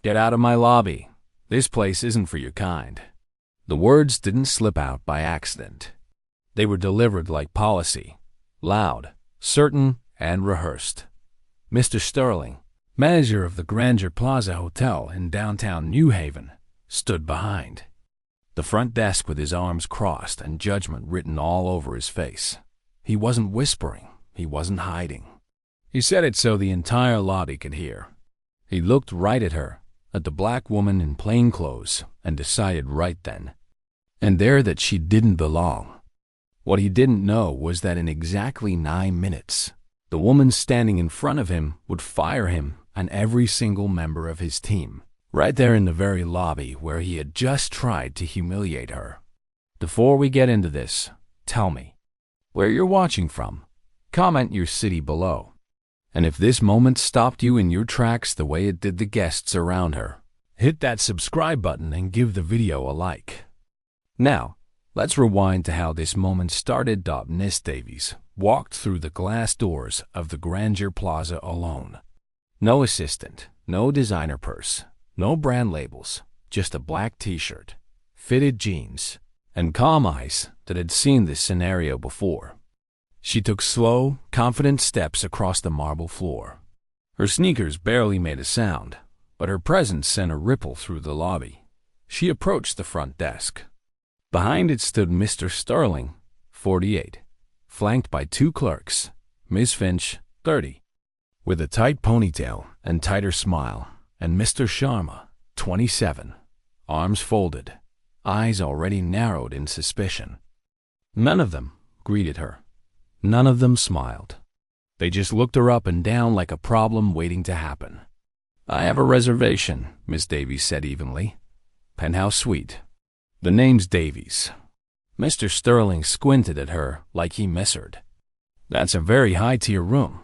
"Get out of my lobby. This place isn't for your kind." The words didn't slip out by accident. They were delivered like policy, loud, certain, and rehearsed. Mr. Sterling, manager of the Grandeur Plaza Hotel in downtown New Haven, stood behind the front desk with his arms crossed and judgment written all over his face. He wasn't whispering. He wasn't hiding. He said it so the entire lobby could hear. He looked right at her, at the black woman in plain clothes, and decided right then and there that she didn't belong. What he didn't know was that in exactly 9 minutes, the woman standing in front of him would fire him and every single member of his team, right there in the very lobby where he had just tried to humiliate her. Before we get into this, tell me where you're watching from. Comment your city below. And if this moment stopped you in your tracks the way it did the guests around her, hit that subscribe button and give the video a like. Now, let's rewind to how this moment started. Miss Davies walked through the glass doors of the Grandeur Plaza alone. No assistant, no designer purse, no brand labels, just a black t-shirt, fitted jeans, and calm eyes that had seen this scenario before. She took slow, confident steps across the marble floor. Her sneakers barely made a sound, but her presence sent a ripple through the lobby. She approached the front desk. Behind it stood Mr. Sterling, 48, flanked by 2 clerks, Ms. Finch, 30, with a tight ponytail and tighter smile, and Mr. Sharma, 27, arms folded, eyes already narrowed in suspicion. None of them greeted her. None of them smiled. They just looked her up and down like a problem waiting to happen. "I have a reservation," Miss Davies said evenly. "Penthouse suite. The name's Davies." Mr. Sterling squinted at her like he misheard. "That's a very high-tier room.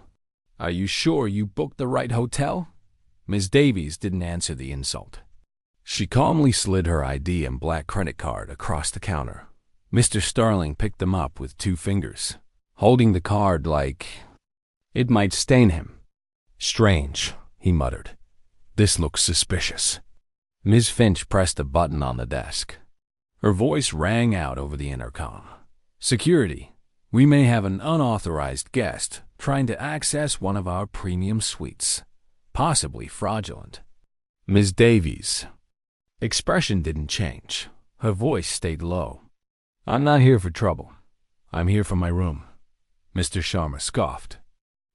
Are you sure you booked the right hotel?" Miss Davies didn't answer the insult. She calmly slid her ID and black credit card across the counter. Mr. Sterling picked them up with 2 fingers, holding the card like it might stain him. "Strange," he muttered. "This looks suspicious." Ms. Finch pressed a button on the desk. Her voice rang out over the intercom. "Security, we may have an unauthorized guest trying to access one of our premium suites. Possibly fraudulent." Ms. Davies' expression didn't change. Her voice stayed low. "I'm not here for trouble. I'm here for my room." Mr. Sharma scoffed.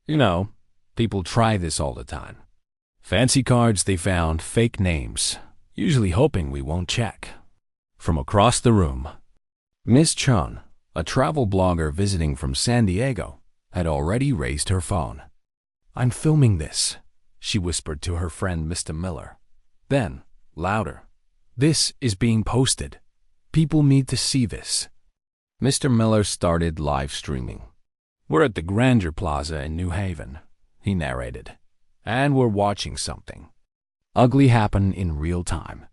"You know, people try this all the time. Fancy cards they found, fake names, usually hoping we won't check." From across the room, Miss Chun, a travel blogger visiting from San Diego, had already raised her phone. "I'm filming this," she whispered to her friend Mr. Miller. Then, louder, "This is being posted. People need to see this." Mr. Miller started live streaming. "We're at the Grandeur Plaza in New Haven," he narrated, "and we're watching something ugly happen in real time."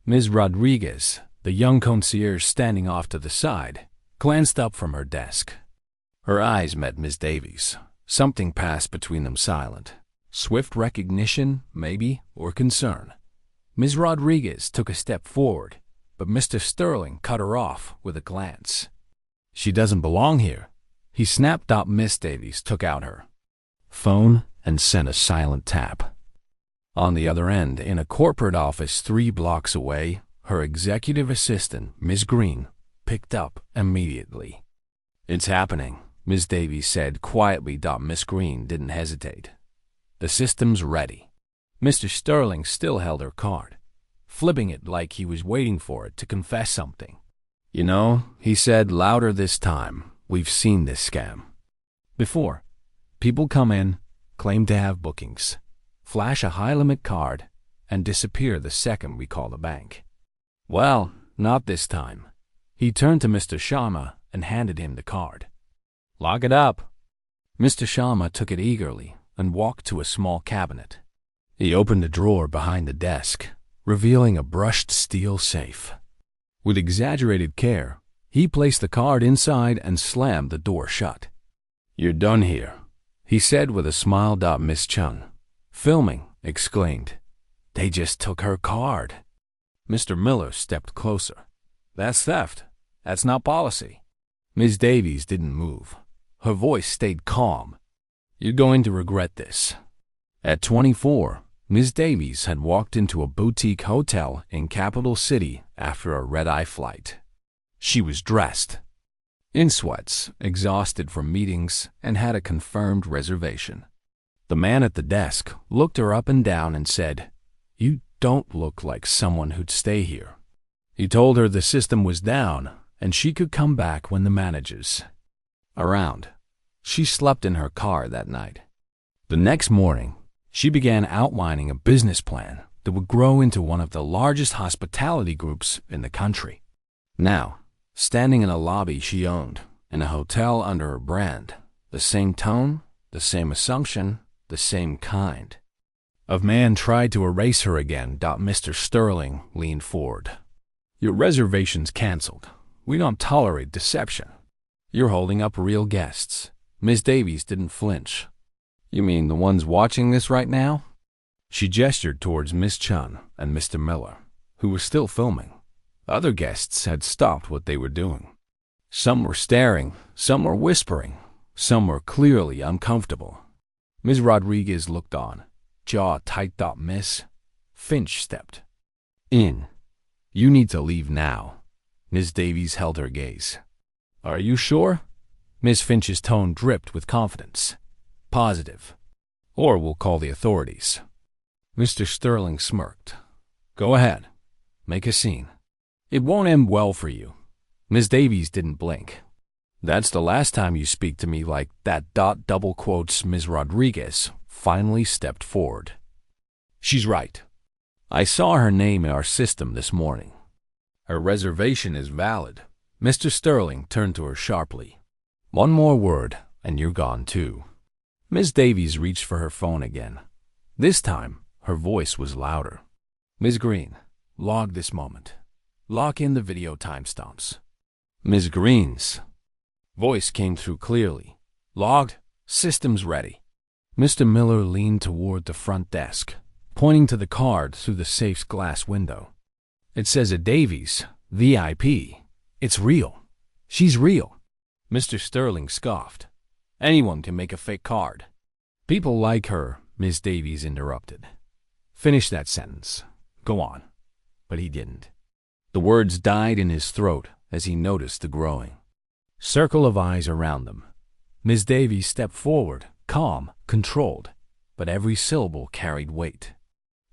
Ms. Rodriguez, the young concierge standing off to the side, glanced up from her desk. Her eyes met Ms. Davies. Something passed between them silent. Swift recognition, maybe, or concern. Ms. Rodriguez took a step forward, but Mr. Sterling cut her off with a glance. "She doesn't belong here." He snapped up. Miss Davies took out her phone and sent a silent tap. On the other end, in a corporate office 3 blocks away, her executive assistant, Ms. Green, picked up immediately. "It's happening," Ms. Davies said quietly. Miss Green didn't hesitate. "The system's ready." Mr. Sterling still held her card, flipping it like he was waiting for it to confess something. "You know," he said louder this time, "we've seen this scam before. People come in, claim to have bookings, flash a high-limit card, and disappear the second we call the bank. Well, not this time." He turned to Mr. Sharma and handed him the card. "Lock it up." Mr. Sharma took it eagerly and walked to a small cabinet. He opened a drawer behind the desk, revealing a brushed steel safe. With exaggerated care, he placed the card inside and slammed the door shut. "You're done here," he said with a smile. Miss Chun, filming, exclaimed, They just took her card. Mr. Miller stepped closer. That's theft. That's not policy. Ms. Davies didn't move. Her voice stayed calm. You're going to regret this. At 24, Ms. Davies had walked into a boutique hotel in Capital City after a red-eye flight. She was dressed in sweats, exhausted from meetings, and had a confirmed reservation. The man at the desk looked her up and down and said, "You don't look like someone who'd stay here." He told her the system was down and she could come back when the managers around. She slept in her car that night. The next morning, she began outlining a business plan that would grow into one of the largest hospitality groups in the country. Now, standing in a lobby she owned, in a hotel under her brand, the same tone, the same assumption, the same kind of man tried to erase her again. Mr. Sterling leaned forward. Your reservation's canceled. We don't tolerate deception. You're holding up real guests. Miss Davies didn't flinch. You mean the ones watching this right now? She gestured towards Miss Chun and Mr. Miller, who were still filming. Other guests had stopped what they were doing. Some were staring, some were whispering, some were clearly uncomfortable. Ms. Rodriguez looked on, jaw tight. Miss Finch stepped in. You need to leave now. Ms. Davies held her gaze. Are you sure? Miss Finch's tone dripped with confidence. Positive. Or we'll call the authorities. Mr. Sterling smirked. Go ahead. Make a scene. It won't end well for you. Ms. Davies didn't blink. That's the last time you speak to me like that. Double quotes. Ms. Rodriguez finally stepped forward. She's right. I saw her name in our system this morning. Her reservation is valid. Mr. Sterling turned to her sharply. One more word, and you're gone too. Ms. Davies reached for her phone again. This time, her voice was louder. Ms. Green, log this moment. Lock in the video timestamps. Ms. Green's voice came through clearly. Logged. Systems ready. Mr. Miller leaned toward the front desk, pointing to the card through the safe's glass window. It says a Davies, VIP. It's real. She's real. Mr. Sterling scoffed. Anyone can make a fake card. People like her, Miss Davies interrupted. Finish that sentence. Go on. But he didn't. The words died in his throat as he noticed the growing circle of eyes around them. Miss Davies stepped forward, calm, controlled, but every syllable carried weight.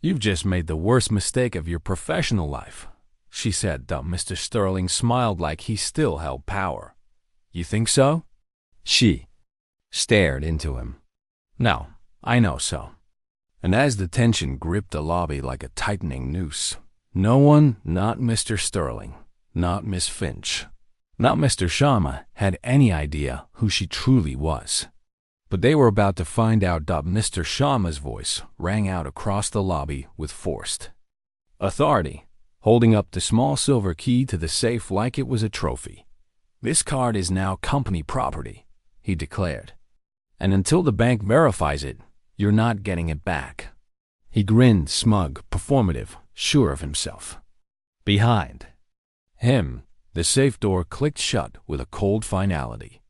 You've just made the worst mistake of your professional life, she said. Mr. Sterling smiled like he still held power. You think so? She stared into him. No, I know so. And as the tension gripped the lobby like a tightening noose, no one, not Mr. Sterling, not Miss Finch, not Mr. Sharma, had any idea who she truly was. But they were about to find out. Mr. Sharma's voice rang out across the lobby with forced authority, holding up the small silver key to the safe like it was a trophy. This card is now company property, he declared. And until the bank verifies it, you're not getting it back. He grinned, smug, performative, sure of himself. Behind him, the safe door clicked shut with a cold finality.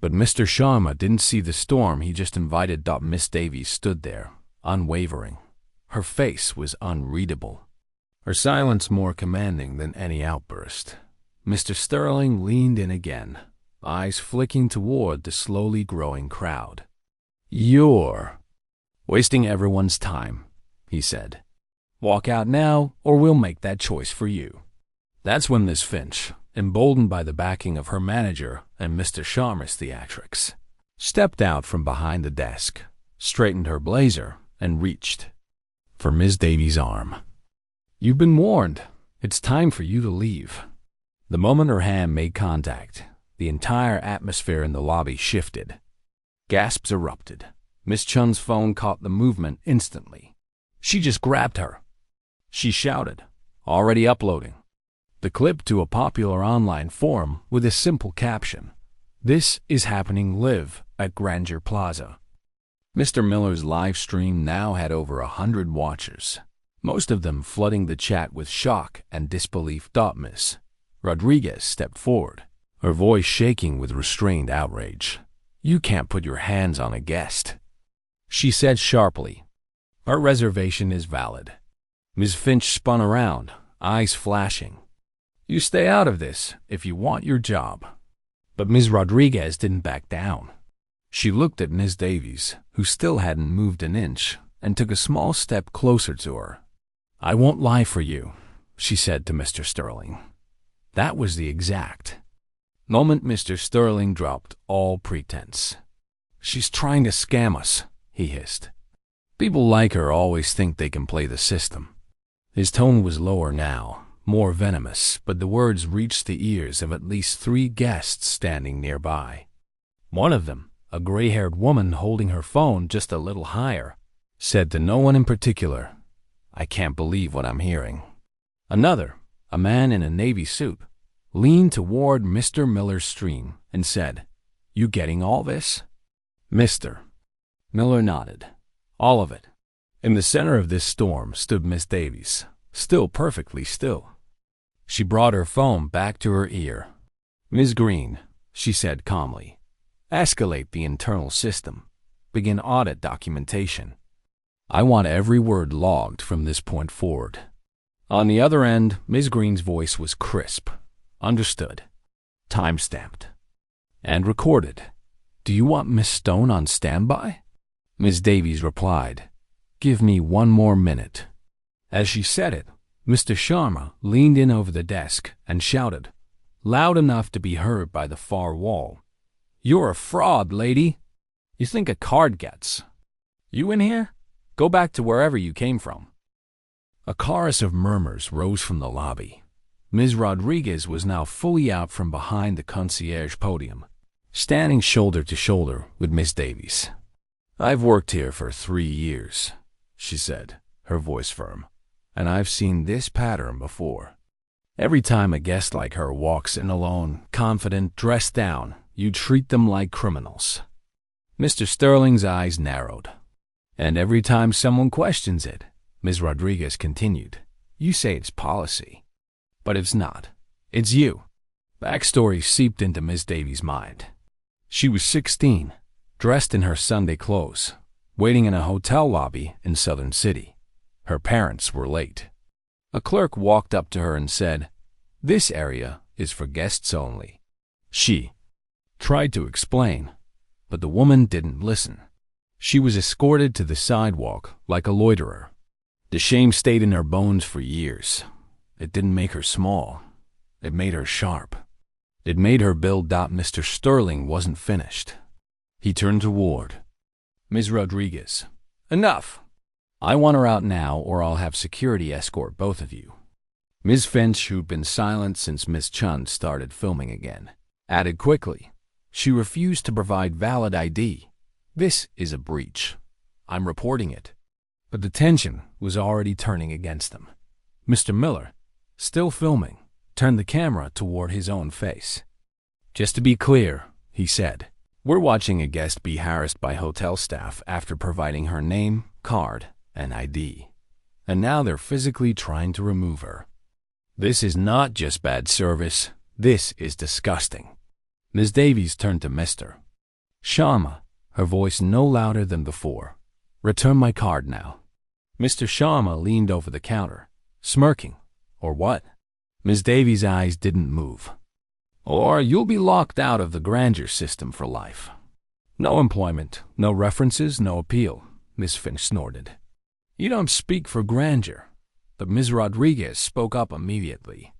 But Mr. Sharma didn't see the storm he just invited. Miss Davies stood there, unwavering. Her face was unreadable, her silence more commanding than any outburst. Mr. Sterling leaned in again, eyes flicking toward the slowly growing crowd. You're wasting everyone's time, he said. Walk out now, or we'll make that choice for you. That's when Miss Finch, emboldened by the backing of her manager and Mr. Sharma's theatrics, stepped out from behind the desk, straightened her blazer, and reached for Miss Davies' arm. You've been warned. It's time for you to leave. The moment her hand made contact, the entire atmosphere in the lobby shifted. Gasps erupted. Miss Chun's phone caught the movement instantly. She just grabbed her. She shouted, already uploading the clip to a popular online forum with a simple caption. This is happening live at Grandeur Plaza. Mr. Miller's live stream now had over 100 watchers. most of them flooding the chat with shock and disbelief. Miss Rodriguez stepped forward, her voice shaking with restrained outrage. "You can't put your hands on a guest," she said sharply. "Our reservation is valid." Ms. Finch spun around, eyes flashing. "You stay out of this if you want your job." But Ms. Rodriguez didn't back down. She looked at Ms. Davies, who still hadn't moved an inch, and took a small step closer to her. "I won't lie for you," she said to Mr. Sterling. That was the exact moment Mr. Sterling dropped all pretense. "She's trying to scam us," he hissed. "People like her always think they can play the system." His tone was lower now, more venomous, but the words reached the ears of at least 3 guests standing nearby. One of them, a gray-haired woman holding her phone just a little higher, said to no one in particular, "I can't believe what I'm hearing." Another, a man in a navy suit, leaned toward Mr. Miller's stream and said, "You getting all this?" Mr. Miller nodded. "All of it." In the center of this storm stood Miss Davies, still perfectly still. She brought her phone back to her ear. "Ms. Green," she said calmly, "escalate the internal system. Begin audit documentation. I want every word logged from this point forward." On the other end, Ms. Green's voice was crisp. "Understood. Time-stamped. And recorded. Do you want Miss Stone on standby?" Ms. Davies replied, "Give me 1 more minute." As she said it, Mr. Sharma leaned in over the desk and shouted, loud enough to be heard by the far wall, "You're a fraud, lady. You think a card gets you in here? Go back to wherever you came from." A chorus of murmurs rose from the lobby. Ms. Rodriguez was now fully out from behind the concierge podium, standing shoulder to shoulder with Miss Davies. "I've worked here for 3 years," she said, her voice firm, "and I've seen this pattern before. Every time a guest like her walks in alone, confident, dressed down, you treat them like criminals." Mr. Sterling's eyes narrowed. "And every time someone questions it," Ms. Rodriguez continued, "you say it's policy. But it's not. It's you." Backstory seeped into Miss Davies' mind. She was 16, dressed in her Sunday clothes, waiting in a hotel lobby in Southern City. Her parents were late. A clerk walked up to her and said, "This area is for guests only." She tried to explain, but the woman didn't listen. She was escorted to the sidewalk like a loiterer. The shame stayed in her bones for years. It didn't make her small. It made her sharp. It made her build. Mr. Sterling wasn't finished. He turned toward Ms. Rodriguez. "Enough. I want her out now, or I'll have security escort both of you." Ms. Finch, who'd been silent since Miss Chun started filming again, added quickly, "She refused to provide valid ID. This is a breach. I'm reporting it." But the tension was already turning against them. Mr. Miller, still filming, turned the camera toward his own face. "Just to be clear," he said, "we're watching a guest be harassed by hotel staff after providing her name, card, and ID. And now they're physically trying to remove her. This is not just bad service. This is disgusting." Ms. Davies turned to Mr. Sharma, her voice no louder than before. "Return my card now." Mr. Sharma leaned over the counter, smirking. "Or what?" Ms. Davies' eyes didn't move. "Or you'll be locked out of the grandeur system for life. No employment, no references, no appeal," Ms. Finch snorted. "You don't speak for grandeur." But Ms. Rodriguez spoke up immediately.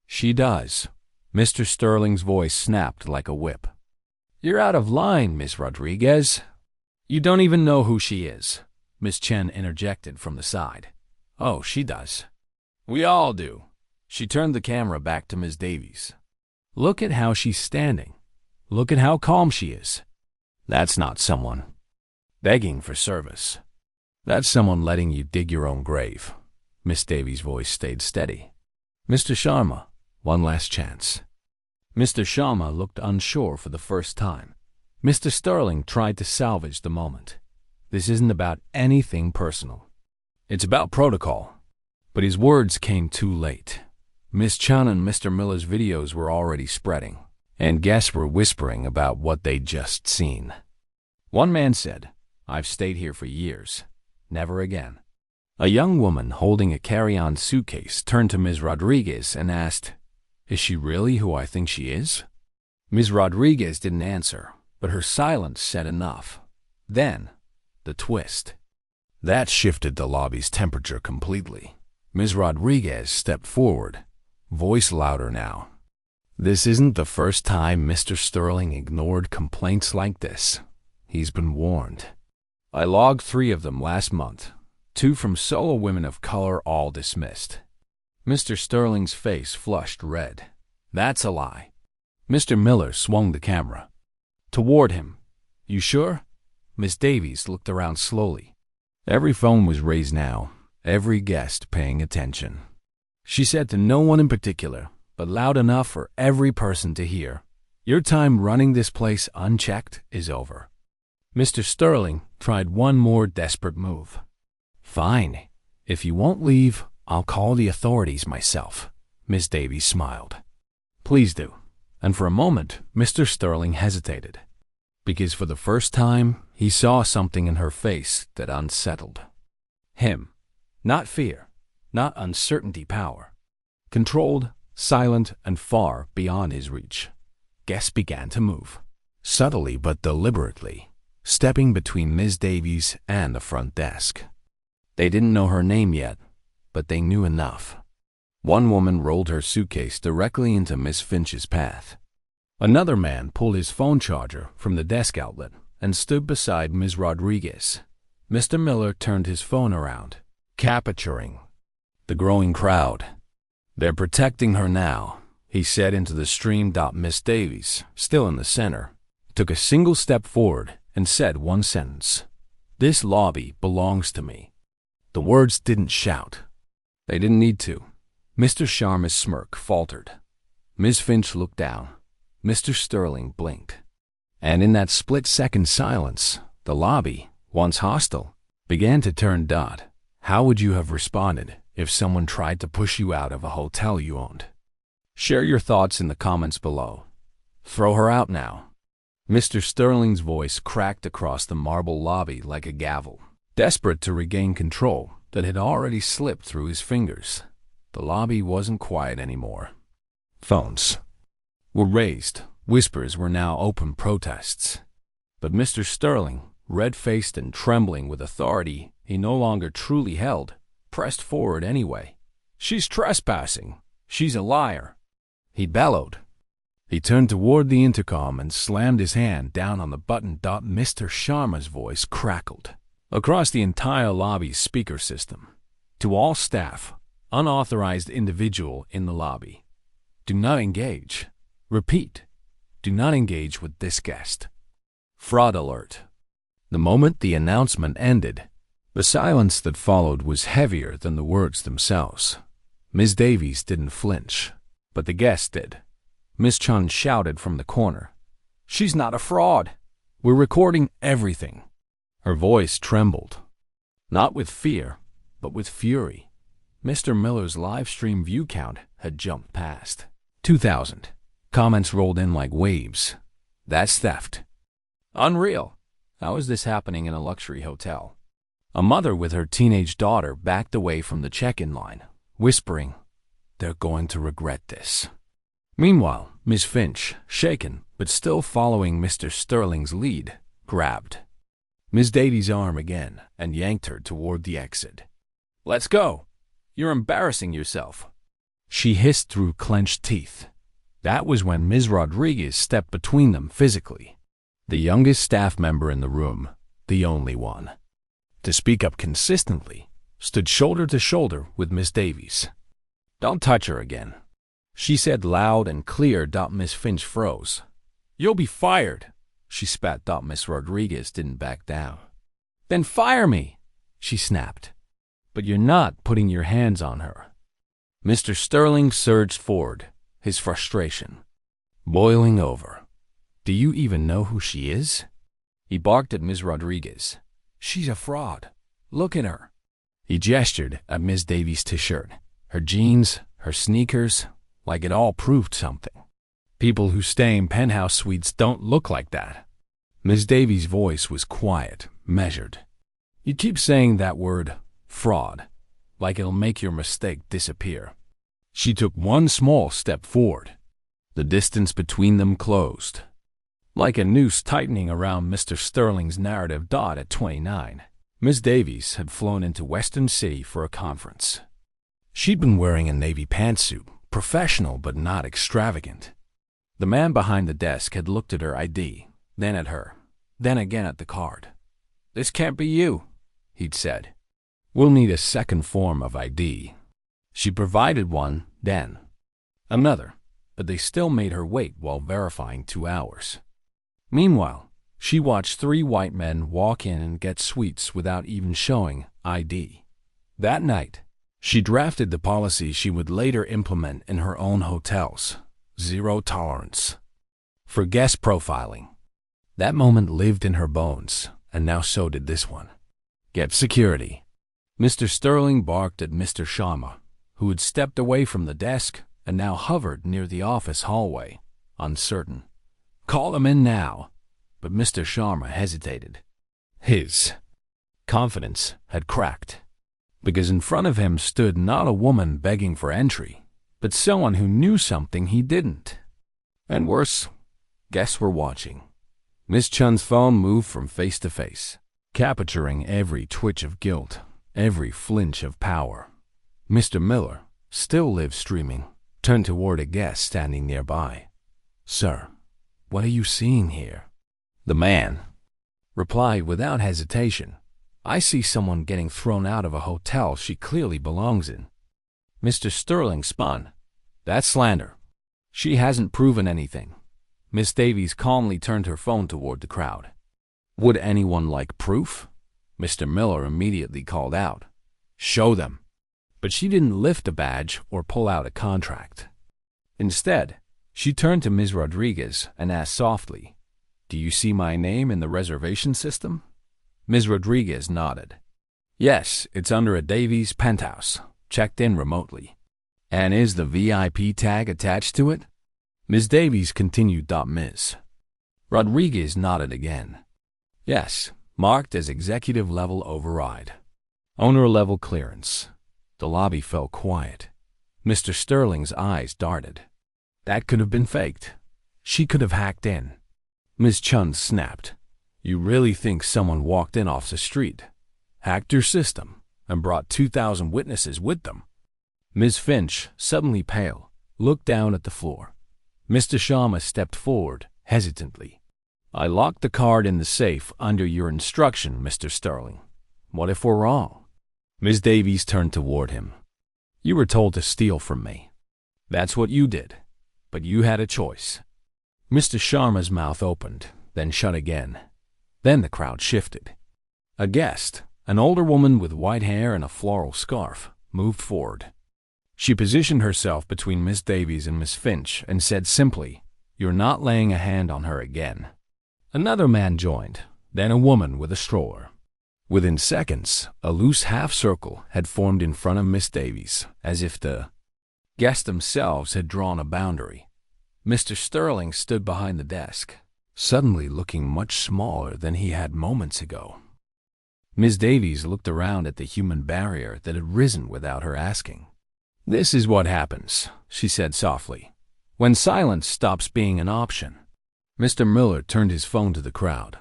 "She does." Mr. Sterling's voice snapped like a whip. "You're out of line, Ms. Rodriguez." "You don't even know who she is," Miss Chen interjected from the side. "Oh, she does. We all do." She turned the camera back to Ms. Davies. "Look at how she's standing. Look at how calm she is. That's not someone begging for service. That's someone letting you dig your own grave." Miss Davies' voice stayed steady. "Mr. Sharma, one last chance." Mr. Sharma looked unsure for the first time. Mr. Sterling tried to salvage the moment. "This isn't about anything personal. It's about protocol. But his words came too late. Miss Chun and Mr. Miller's videos were already spreading, and guests were whispering about what they'd just seen. One man said, "I've stayed here for years. Never again." A young woman holding a carry-on suitcase turned to Ms. Rodriguez and asked, "Is she really who I think she is?" Ms. Rodriguez didn't answer, but her silence said enough. Then, the twist. That shifted the lobby's temperature completely. Ms. Rodriguez stepped forward, voice louder now. "This isn't the first time Mr. Sterling ignored complaints like this. He's been warned. I logged 3 of them last month. 2 from solo women of color, all dismissed." Mr. Sterling's face flushed red. "That's a lie." Mr. Miller swung the camera toward him. "You sure?" Miss Davies looked around slowly. Every phone was raised now, every guest paying attention. She said to no one in particular, but loud enough for every person to hear, "Your time running this place unchecked is over." Mr. Sterling tried one more desperate move. "Fine. If you won't leave, I'll call the authorities myself." Miss Davies smiled. "Please do." And for a moment, Mr. Sterling hesitated, because for the first time, he saw something in her face that unsettled him. Not fear, not uncertainty power. Controlled, silent, and far beyond his reach. Guests began to move, subtly but deliberately, stepping between Ms. Davies and the front desk. They didn't know her name yet, but they knew enough. One woman rolled her suitcase directly into Miss Finch's path. Another man pulled his phone charger from the desk outlet and stood beside Ms. Rodriguez. Mr. Miller turned his phone around, capturing the growing crowd. "They're protecting her now," he said into the stream. Miss Davies, still in the center, took a single step forward and said one sentence. "This lobby belongs to me." The words didn't shout. They didn't need to. Mr. Sharma's smirk faltered. Ms. Finch looked down. Mr. Sterling blinked. And in that split-second silence, the lobby, once hostile, began to turn dot. How would you have responded if someone tried to push you out of a hotel you owned? Share your thoughts in the comments below. Throw her out now. Mr. Sterling's voice cracked across the marble lobby like a gavel, desperate to regain control that had already slipped through his fingers. The lobby wasn't quiet anymore. Phones were raised. Whispers were now open protests. But Mr. Sterling, red-faced and trembling with authority he no longer truly held, pressed forward anyway. "She's trespassing. She's a liar," he bellowed. He turned toward the intercom and slammed his hand down on the button. Mr. Sharma's voice crackled across the entire lobby's speaker system. "To all staff, unauthorized individual in the lobby, do not engage. Repeat, do not engage with this guest. Fraud alert." The moment the announcement ended, the silence that followed was heavier than the words themselves. Ms. Davies didn't flinch, but the guest did. Miss Chun shouted from the corner, "She's not a fraud. We're recording everything." Her voice trembled, not with fear, but with fury. Mr. Miller's live stream view count had jumped past 2,000. Comments rolled in like waves. "That's theft." "Unreal. How is this happening in a luxury hotel?" A mother with her teenage daughter backed away from the check-in line, whispering, "They're going to regret this." Meanwhile, Miss Finch, shaken but still following Mr. Sterling's lead, grabbed Miss Davies' arm again and yanked her toward the exit. "Let's go. You're embarrassing yourself," she hissed through clenched teeth. That was when Ms. Rodriguez stepped between them physically, the youngest staff member in the room, the only one to speak up consistently, stood shoulder to shoulder with Miss Davies. "Don't touch her again," she said loud and clear. Miss Finch froze. "You'll be fired," she spat. Miss Rodriguez didn't back down. "Then fire me," she snapped. "But you're not putting your hands on her." Mr. Sterling surged forward, his frustration boiling over. "Do you even know who she is?" He barked at Ms. Rodriguez. "She's a fraud. Look at her." He gestured at Miss Davies' t-shirt, her jeans, her sneakers, like it all proved something. People who stay in penthouse suites don't look like that. Miss Davies' voice was quiet, measured. You keep saying that word, fraud, like it'll make your mistake disappear. She took one small step forward. The distance between them closed. Like a noose tightening around Mr. Sterling's narrative dot at 29, Miss Davies had flown into Western City for a conference. She'd been wearing a navy pantsuit, professional but not extravagant. The man behind the desk had looked at her ID, then at her, then again at the card. "This can't be you," he'd said. "We'll need a second form of ID." She provided one, then another, but they still made her wait while verifying 2 hours. Meanwhile, she watched 3 white men walk in and get sweets without even showing ID. That night, she drafted the policy she would later implement in her own hotels: zero tolerance for guest profiling. That moment lived in her bones, and now so did this one. Get security. Mr. Sterling barked at Mr. Sharma, who had stepped away from the desk and now hovered near the office hallway, uncertain. Call him in now. But Mr. Sharma hesitated. His confidence had cracked, because in front of him stood not a woman begging for entry, but someone who knew something he didn't. And worse, guests were watching. Miss Chun's phone moved from face to face, capturing every twitch of guilt, every flinch of power. Mr. Miller, still live streaming, turned toward a guest standing nearby. "Sir, what are you seeing here?" The man replied without hesitation. "I see someone getting thrown out of a hotel she clearly belongs in." Mr. Sterling spun. "That's slander. She hasn't proven anything." Miss Davies calmly turned her phone toward the crowd. "Would anyone like proof?" Mr. Miller immediately called out. "Show them." But she didn't lift a badge or pull out a contract. Instead, she turned to Ms. Rodriguez and asked softly, "Do you see my name in the reservation system?" Ms. Rodriguez nodded. "Yes, it's under a Davies penthouse, checked in remotely." "And is the VIP tag attached to it?" Ms. Davies continued. Ms. Rodriguez nodded again. "Yes, marked as executive level override. Owner level clearance." The lobby fell quiet. Mr. Sterling's eyes darted. That could have been faked. She could have hacked in. Ms. Chun snapped. "You really think someone walked in off the street, hacked your system, and brought 2,000 witnesses with them?" Ms. Finch, suddenly pale, looked down at the floor. Mr. Sharma stepped forward, hesitantly. "I locked the card in the safe under your instruction, Mr. Sterling. What if we're wrong?" Ms. Davies turned toward him. "You were told to steal from me. That's what you did. But you had a choice." Mr. Sharma's mouth opened, then shut again. Then the crowd shifted. A guest, an older woman with white hair and a floral scarf, moved forward. She positioned herself between Miss Davies and Miss Finch and said simply, "You're not laying a hand on her again." Another man joined, then a woman with a stroller. Within seconds, a loose half-circle had formed in front of Miss Davies, as if the guests themselves had drawn a boundary. Mr. Sterling stood behind the desk, suddenly looking much smaller than he had moments ago. Miss Davies looked around at the human barrier that had risen without her asking. "This is what happens," she said softly, "when silence stops being an option." Mr. Miller turned his phone to the crowd.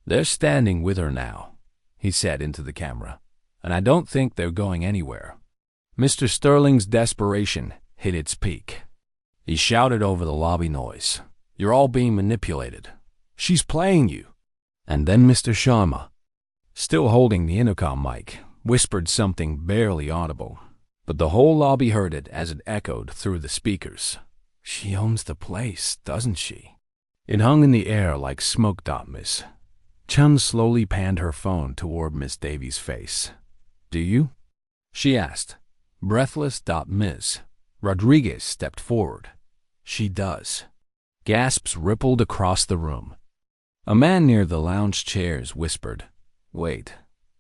"They're standing with her now," he said into the camera, "and I don't think they're going anywhere." Mr. Sterling's desperation hit its peak. He shouted over the lobby noise, "You're all being manipulated. She's playing you." And then Mr. Sharma, still holding the intercom mic, whispered something barely audible, but the whole lobby heard it as it echoed through the speakers. "She owns the place, doesn't she?" It hung in the air like smoke. Miss Chun slowly panned her phone toward Miss Davies' face. "Do you?" she asked, breathless. Ms. Rodriguez stepped forward. "She does." Gasps rippled across the room. A man near the lounge chairs whispered, "Wait,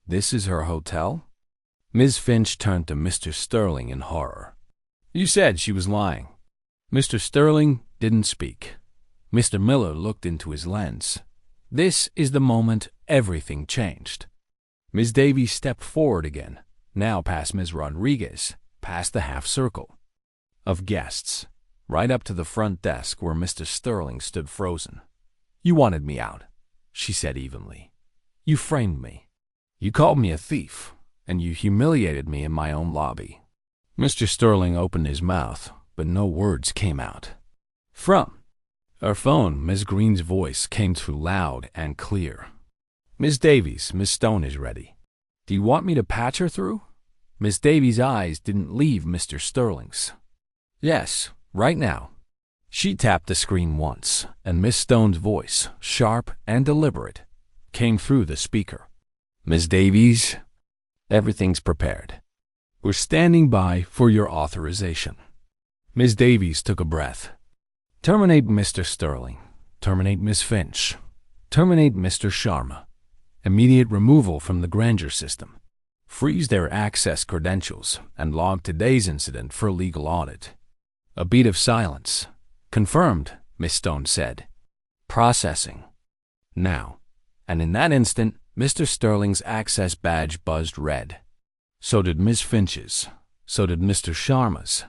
this is her hotel?" Ms. Finch turned to Mr. Sterling in horror. You said she was lying. Mr. Sterling didn't speak. Mr. Miller looked into his lens. This is the moment everything changed. Ms. Davies stepped forward again, now past Ms. Rodriguez, past the half circle of guests, right up to the front desk where Mr. Sterling stood frozen. You wanted me out, she said evenly. You framed me. You called me a thief, and you humiliated me in my own lobby. Mr. Sterling opened his mouth, but no words came out. From her phone, Ms. Green's voice came through loud and clear. Miss Davies, Miss Stone is ready. Do you want me to patch her through? Miss Davies' eyes didn't leave Mr. Sterling's. Yes, right now. She tapped the screen once, and Miss Stone's voice, sharp and deliberate, came through the speaker. Miss Davies, everything's prepared. We're standing by for your authorization. Miss Davies took a breath. Terminate Mr. Sterling. Terminate Miss Finch. Terminate Mr. Sharma. Immediate removal from the Grandeur system. Freeze their access credentials and log today's incident for legal audit. A beat of silence. Confirmed, Miss Stone said. Processing. Now. And in that instant, Mr. Sterling's access badge buzzed red. So did Miss Finch's. So did Mr. Sharma's.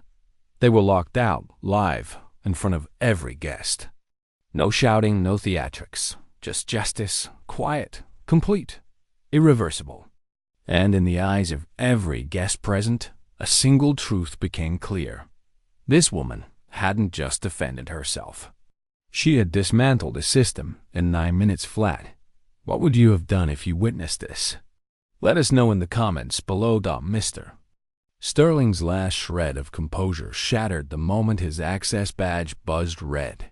They were locked out, live, in front of every guest. No shouting, no theatrics. Just justice, quiet, complete, irreversible. And in the eyes of every guest present, a single truth became clear. This woman hadn't just defended herself. She had dismantled a system in 9 minutes flat. What would you have done if you witnessed this? Let us know in the comments below. Mr. Sterling's last shred of composure shattered the moment his access badge buzzed red.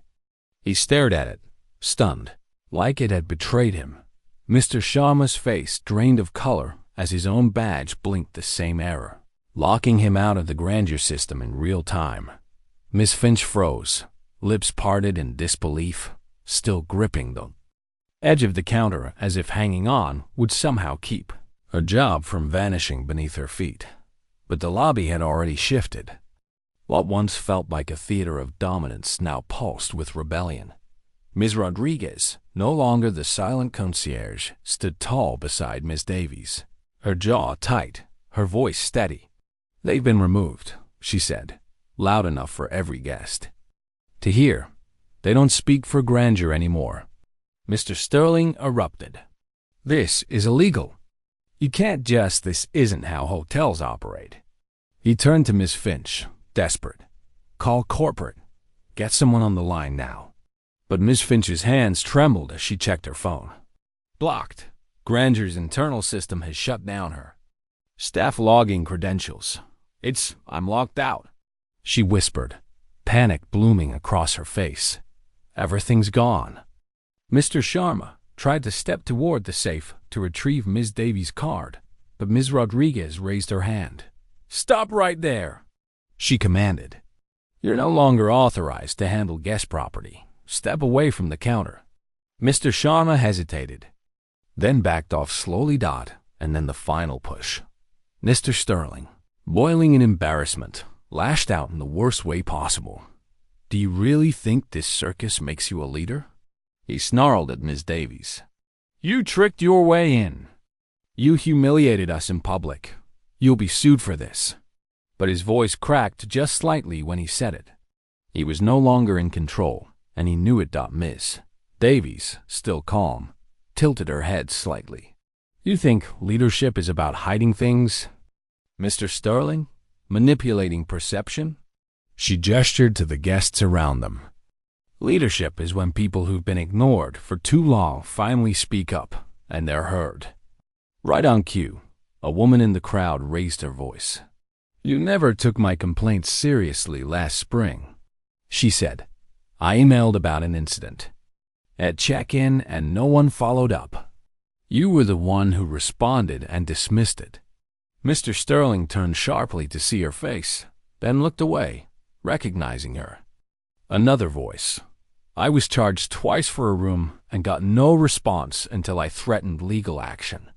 He stared at it, stunned, like it had betrayed him. Mr. Sharma's face drained of color as his own badge blinked the same error, locking him out of the Grandeur system in real time. Miss Finch froze, lips parted in disbelief, still gripping the edge of the counter as if hanging on would somehow keep her job from vanishing beneath her feet. But the lobby had already shifted. What once felt like a theater of dominance now pulsed with rebellion. Ms. Rodriguez, no longer the silent concierge, stood tall beside Miss Davies, her jaw tight, her voice steady. They've been removed, she said, loud enough for every guest to hear. They don't speak for Grandeur anymore. Mr. Sterling erupted. This is illegal. You can't just, this isn't how hotels operate. He turned to Miss Finch, desperate. Call corporate. Get someone on the line now. But Miss Finch's hands trembled as she checked her phone. Blocked. Granger's internal system has shut down her staff logging credentials. I'm locked out, she whispered, panic blooming across her face. Everything's gone. Mr. Sharma tried to step toward the safe to retrieve Ms. Davies' card, but Ms. Rodriguez raised her hand. Stop right there, she commanded. You're no longer authorized to handle guest property. Step away from the counter. Mr. Sharma hesitated, then backed off slowly. And then the final push. Mr. Sterling, boiling in embarrassment, lashed out in the worst way possible. Do you really think this circus makes you a leader? He snarled at Ms. Davies. You tricked your way in. You humiliated us in public. You'll be sued for this. But his voice cracked just slightly when he said it. He was no longer in control, and he knew it. Ms. Davies, still calm, tilted her head slightly. You think leadership is about hiding things? Mr. Sterling? Manipulating perception? She gestured to the guests around them. Leadership is when people who've been ignored for too long finally speak up, and they're heard. Right on cue, a woman in the crowd raised her voice. You never took my complaints seriously last spring, she said. I emailed about an incident at check-in and no one followed up. You were the one who responded and dismissed it. Mr. Sterling turned sharply to see her face, then looked away, recognizing her. Another voice. I was charged twice for a room and got no response until I threatened legal action.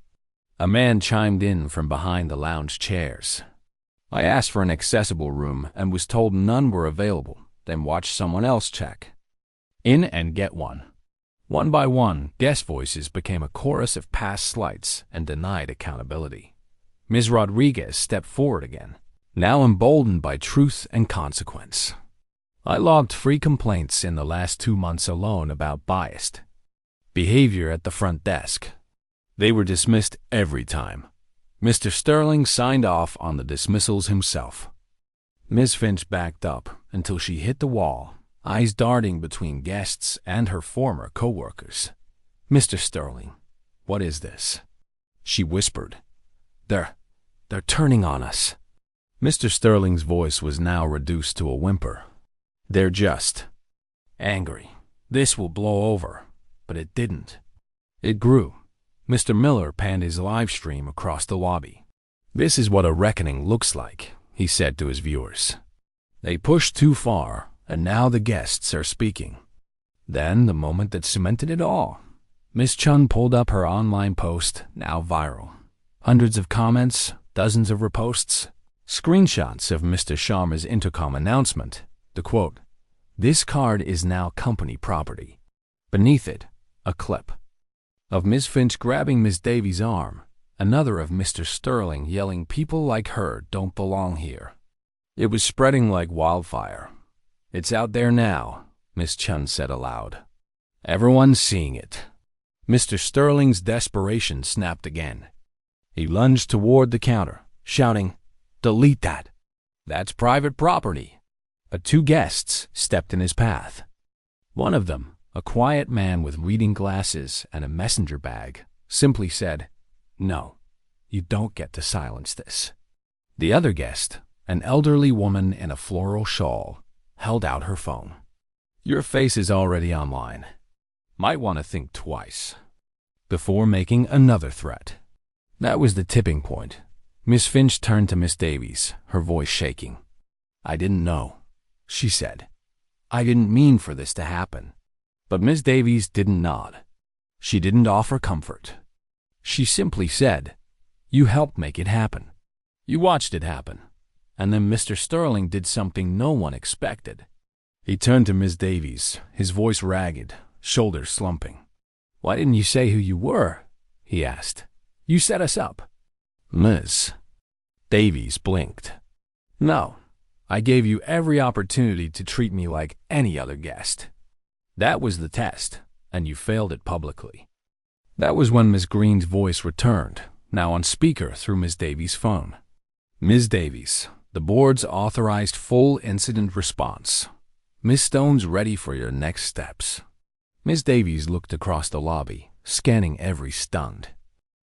A man chimed in from behind the lounge chairs. I asked for an accessible room and was told none were available, then watched someone else check. In and get one. One by one, guest voices became a chorus of past slights and denied accountability. Ms. Rodriguez stepped forward again, now emboldened by truth and consequence. I logged 3 complaints in the last 2 months alone about biased behavior at the front desk. They were dismissed every time. Mr. Sterling signed off on the dismissals himself. Ms. Finch backed up until she hit the wall, eyes darting between guests and her former co-workers. "Mr. Sterling, what is this?" she whispered. They're turning on us." Mr. Sterling's voice was now reduced to a whimper. "They're just angry. This will blow over." But it didn't. It grew. Mr. Miller panned his live stream across the lobby. "This is what a reckoning looks like," he said to his viewers. "They pushed too far, and now the guests are speaking." Then, the moment that cemented it all, Miss Chun pulled up her online post, now viral. Hundreds of comments, dozens of reposts, screenshots of Mr. Sharma's intercom announcement. The quote, "This card is now company property." Beneath it, a clip of Ms. Finch grabbing Ms. Davies' arm, another of Mr. Sterling yelling, "People like her don't belong here." It was spreading like wildfire. "It's out there now," Miss Chun said aloud. "Everyone's seeing it." Mr. Sterling's desperation snapped again. He lunged toward the counter, shouting, "Delete that. That's private property." But 2 guests stepped in his path. One of them, a quiet man with reading glasses and a messenger bag, simply said, "No, you don't get to silence this." The other guest, an elderly woman in a floral shawl, held out her phone. "Your face is already online. Might want to think twice before making another threat." That was the tipping point. Miss Finch turned to Miss Davies, her voice shaking. "I didn't know," she said. "I didn't mean for this to happen." But Miss Davies didn't nod. She didn't offer comfort. She simply said, "You helped make it happen. You watched it happen." And then Mr. Sterling did something no one expected. He turned to Miss Davies, his voice ragged, shoulders slumping. "Why didn't you say who you were?" he asked. "You set us up." Ms. Davies blinked. "No, I gave you every opportunity to treat me like any other guest. That was the test, and you failed it publicly." That was when Ms. Green's voice returned, now on speaker through Ms. Davies' phone. "Ms. Davies, the board's authorized full incident response. Ms. Stone's ready for your next steps." Ms. Davies looked across the lobby, scanning every stunned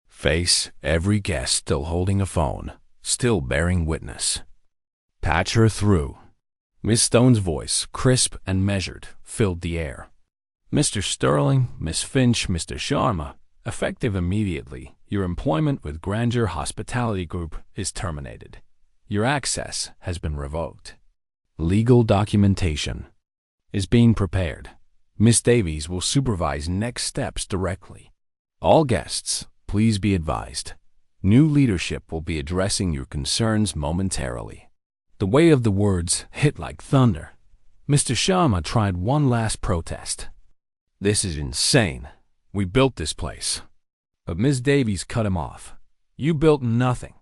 face, every guest still holding a phone, still bearing witness. "Patch her through." Miss Stone's voice, crisp and measured, filled the air. "Mr. Sterling, Miss Finch, Mr. Sharma, effective immediately, your employment with Grandeur Hospitality Group is terminated. Your access has been revoked. Legal documentation is being prepared. Miss Davies will supervise next steps directly. All guests, please be advised. New leadership will be addressing your concerns momentarily." The weight of the words hit like thunder. Mr. Sharma tried one last protest. "This is insane. We built this place." But Ms. Davies cut him off. "You built nothing.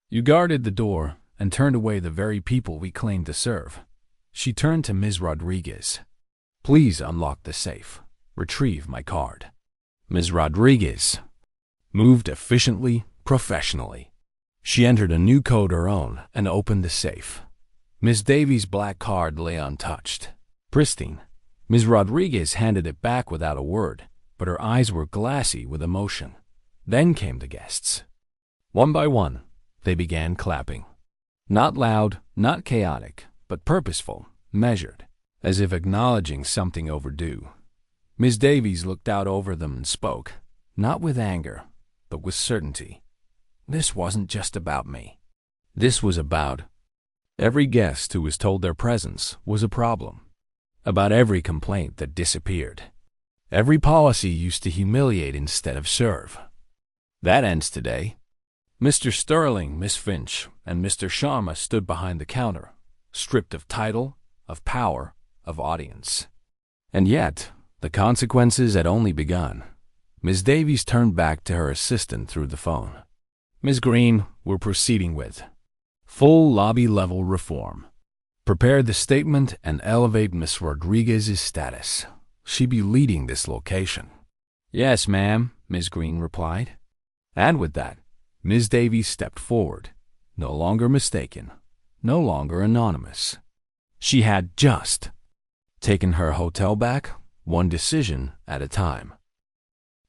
You guarded the door and turned away the very people we claimed to serve." She turned to Ms. Rodriguez. "Please unlock the safe. Retrieve my card." Ms. Rodriguez moved efficiently, professionally. She entered a new code her own and opened the safe. Miss Davies' black card lay untouched, pristine. Ms. Rodriguez handed it back without a word, but her eyes were glassy with emotion. Then came the guests. One by one, they began clapping. Not loud, not chaotic, but purposeful, measured, as if acknowledging something overdue. Miss Davies looked out over them and spoke, not with anger, but with certainty. This wasn't just about me. This was about every guest who was told their presence was a problem. About every complaint that disappeared. Every policy used to humiliate instead of serve. That ends today. Mr. Sterling, Miss Finch, and Mr. Sharma stood behind the counter, stripped of title, of power, of audience. And yet, the consequences had only begun. Miss Davies turned back to her assistant through the phone. "Miss Green, we're proceeding with full lobby-level reform. Prepare the statement and elevate Miss Rodriguez's status. She be leading this location." "Yes, ma'am," Miss Green replied. And with that, Miss Davies stepped forward, no longer mistaken, no longer anonymous. She had just taken her hotel back, one decision at a time.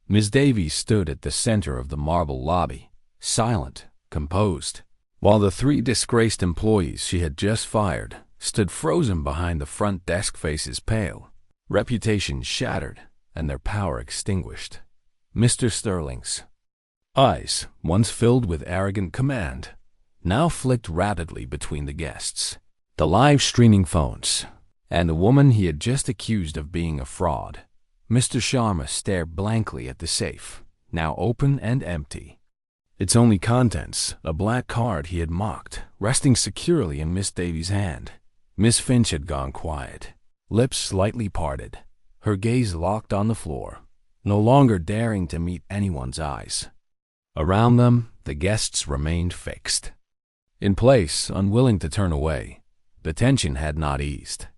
Miss Davies stood at the center of the marble lobby, silent, composed, while the 3 disgraced employees she had just fired stood frozen behind the front desk faces pale, reputations shattered, and their power extinguished. Mr. Sterling's eyes, once filled with arrogant command, now flicked rapidly between the guests, the live streaming phones, and the woman he had just accused of being a fraud. Mr. Sharma stared blankly at the safe, now open and empty. Its only contents, a black card he had mocked, resting securely in Miss Davies' hand. Miss Finch had gone quiet, lips slightly parted, her gaze locked on the floor, no longer daring to meet anyone's eyes. Around them, the guests remained fixed. In place, unwilling to turn away, the tension had not eased.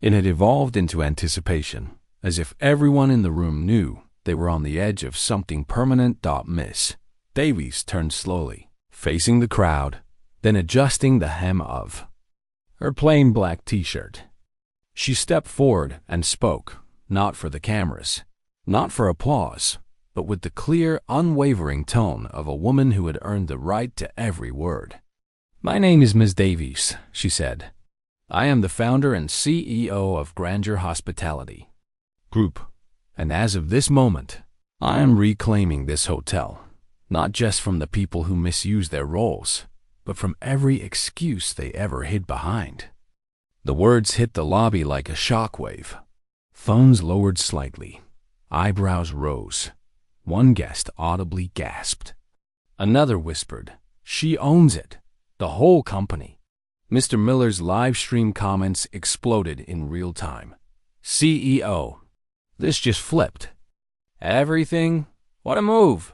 It had evolved into anticipation, as if everyone in the room knew they were on the edge of something permanent. Miss Davies turned slowly, facing the crowd, then adjusting the hem of her plain black t-shirt. She stepped forward and spoke, not for the cameras, not for applause, but with the clear, unwavering tone of a woman who had earned the right to every word. "My name is Miss Davies," she said. "I am the founder and CEO of Grandeur Hospitality Group, and as of this moment, I am reclaiming this hotel, not just from the people who misuse their roles, but from every excuse they ever hid behind." The words hit the lobby like a shockwave. Phones lowered slightly. Eyebrows rose. One guest audibly gasped. Another whispered, "She owns it. The whole company." Mr. Miller's live stream comments exploded in real time. "CEO. This just flipped. Everything? What a move."